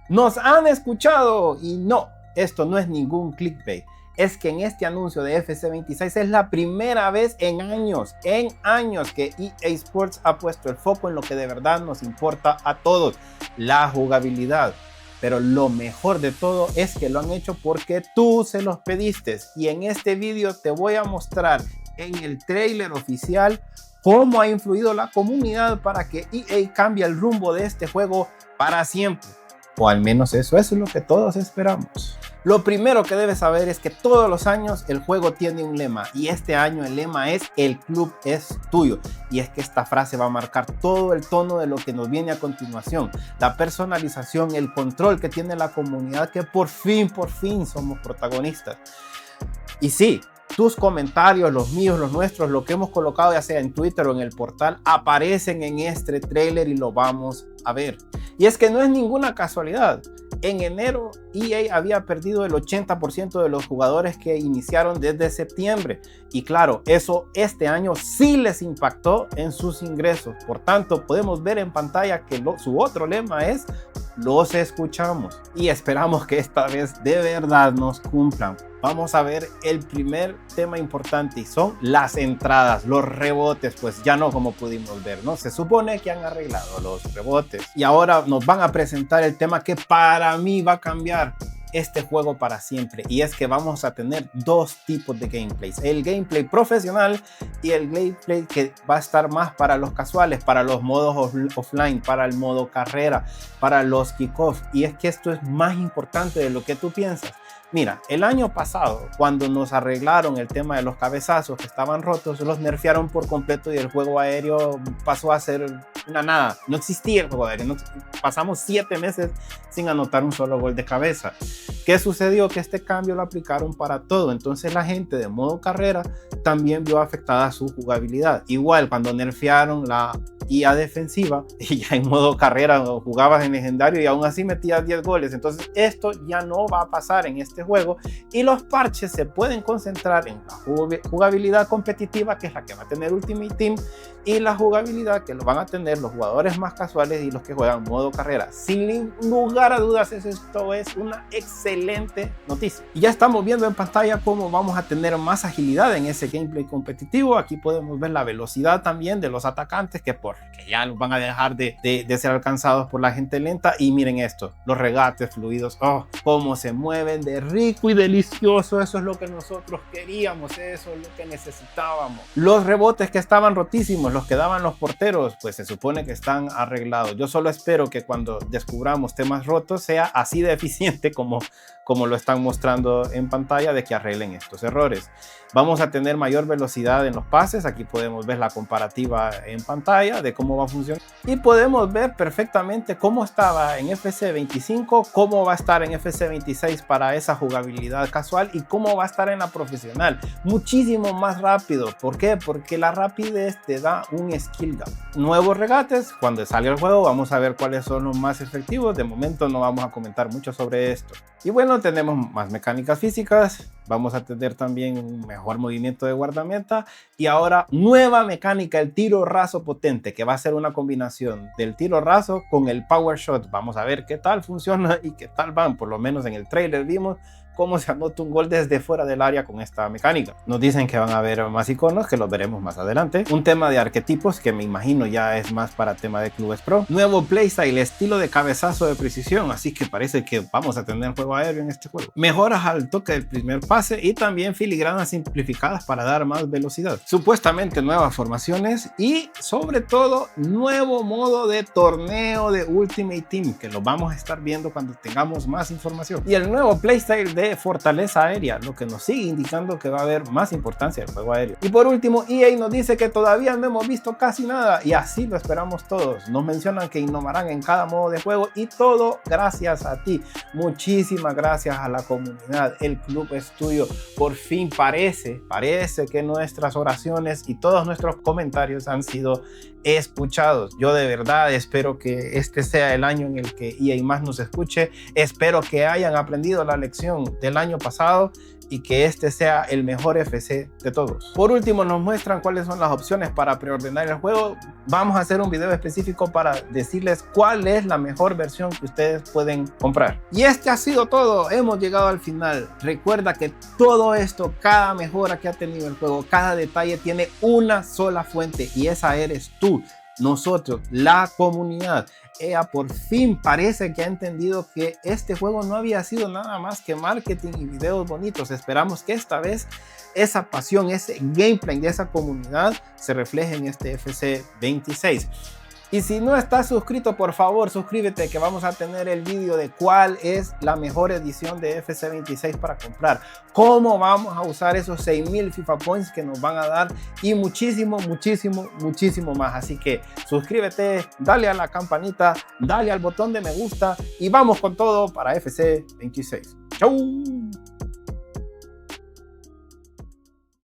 Nos han escuchado y no, esto no es ningún clickbait. Es que en este anuncio de FC26 es la primera vez en años que EA Sports ha puesto el foco en lo que de verdad nos importa a todos, la jugabilidad. Pero lo mejor de todo es que lo han hecho porque tú se los pediste. Y en este video te voy a mostrar en el tráiler oficial cómo ha influido la comunidad para que EA cambie el rumbo de este juego para siempre. O al menos eso es lo que todos esperamos. Lo primero que debes saber es que todos los años el juego tiene un lema, y este año el lema es "el club es tuyo", y es que esta frase va a marcar todo el tono de lo que nos viene a continuación, la personalización, el control que tiene la comunidad, que por fin somos protagonistas. Y sí, tus comentarios, los míos, los nuestros, lo que hemos colocado ya sea en Twitter o en el portal, aparecen en este tráiler y lo vamos a ver. Y es que no es ninguna casualidad. En enero, EA había perdido el 80% de los jugadores que iniciaron desde septiembre. Y claro, eso este año sí les impactó en sus ingresos. Por tanto, podemos ver en pantalla que su otro lema es "los escuchamos". Y esperamos que esta vez de verdad nos cumplan. Vamos a ver el primer tema importante y son las entradas, los rebotes, pues ya no como pudimos ver, ¿no? Se supone que han arreglado los rebotes y ahora nos van a presentar el tema que para mí va a cambiar este juego para siempre, y es que vamos a tener dos tipos de gameplays: el gameplay profesional y el gameplay que va a estar más para los casuales, para los modos offline, para el modo carrera, para los kickoff. Y es que esto es más importante de lo que tú piensas. Mira, el año pasado, cuando nos arreglaron el tema de los cabezazos que estaban rotos, los nerfearon por completo y el juego aéreo pasó a ser una nada. No existía el juego aéreo. Pasamos 7 meses sin anotar un solo gol de cabeza. ¿Qué sucedió? Que este cambio lo aplicaron para todo. Entonces la gente de modo carrera también vio afectada su jugabilidad. Igual cuando nerfearon la IA defensiva y ya en modo carrera jugabas en legendario y aún así metías 10 goles. Entonces esto ya no va a pasar en este juego y los parches se pueden concentrar en la jugabilidad competitiva, que es la que va a tener Ultimate Team, y la jugabilidad que lo van a tener los jugadores más casuales y los que juegan modo carrera. Sin lugar a dudas, esto es una excelente noticia. Y ya estamos viendo en pantalla cómo vamos a tener más agilidad en ese gameplay competitivo. Aquí podemos ver la velocidad también de los atacantes, que ya van a dejar de ser alcanzados por la gente lenta. Y miren esto, los regates fluidos, cómo se mueven de rico y delicioso. Eso es lo que nosotros queríamos, eso es lo que necesitábamos. Los rebotes que estaban rotísimos, los que daban los porteros, pues se supone que están arreglados. Yo solo espero que cuando descubramos temas rotos sea así de eficiente como lo están mostrando en pantalla, de que arreglen estos errores. Vamos a tener mayor velocidad en los pases. Aquí podemos ver la comparativa en pantalla de cómo va a funcionar y podemos ver perfectamente cómo estaba en FC25, cómo va a estar en FC26 para esa jugabilidad casual y cómo va a estar en la profesional. Muchísimo más rápido. ¿Por qué? Porque la rapidez te da un skill gap. Nuevos regates, cuando salga el juego vamos a ver cuáles son los más efectivos. De momento no vamos a comentar mucho sobre esto. Y bueno, tenemos más mecánicas físicas, vamos a tener también un mejor movimiento de guardameta y ahora nueva mecánica, el tiro raso potente, que va a ser una combinación del tiro raso con el power shot. Vamos a ver qué tal funciona y qué tal van. Por lo menos en el trailer vimos cómo se anota un gol desde fuera del área con esta mecánica. Nos dicen que van a haber más iconos, que los veremos más adelante. Un tema de arquetipos que me imagino ya es más para tema de clubes pro. Nuevo playstyle, estilo de cabezazo de precisión, así que parece que vamos a tener juego aéreo en este juego. Mejoras al toque del primer pase y también filigranas simplificadas para dar más velocidad. Supuestamente nuevas formaciones y sobre todo nuevo modo de torneo de Ultimate Team, que lo vamos a estar viendo cuando tengamos más información. Y el nuevo playstyle de fortaleza aérea, lo que nos sigue indicando que va a haber más importancia del juego aéreo. Y por último, EA nos dice que todavía no hemos visto casi nada y así lo esperamos todos. Nos mencionan que innovarán en cada modo de juego y todo gracias a ti. Muchísimas gracias a la comunidad. El club es tuyo. Por fin parece que nuestras oraciones y todos nuestros comentarios han sido escuchados. Yo de verdad espero que este sea el año en el que EA más nos escuche. Espero que hayan aprendido la lección del año pasado y que este sea el mejor FC de todos. Por último, nos muestran cuáles son las opciones para preordenar el juego. Vamos a hacer un video específico para decirles cuál es la mejor versión que ustedes pueden comprar. Y este ha sido todo, hemos llegado al final. Recuerda que todo esto, cada mejora que ha tenido el juego, cada detalle tiene una sola fuente y esa eres tú, nosotros, la comunidad. EA por fin parece que ha entendido que este juego no había sido nada más que marketing y videos bonitos. Esperamos que esta vez esa pasión, ese gameplay de esa comunidad se refleje en este FC 26. Y si no estás suscrito, por favor suscríbete, que vamos a tener el vídeo de cuál es la mejor edición de FC 26 para comprar, cómo vamos a usar esos 6000 FIFA Points que nos van a dar y muchísimo más. Así que suscríbete, dale a la campanita, dale al botón de me gusta y vamos con todo para FC 26. ¡Chau!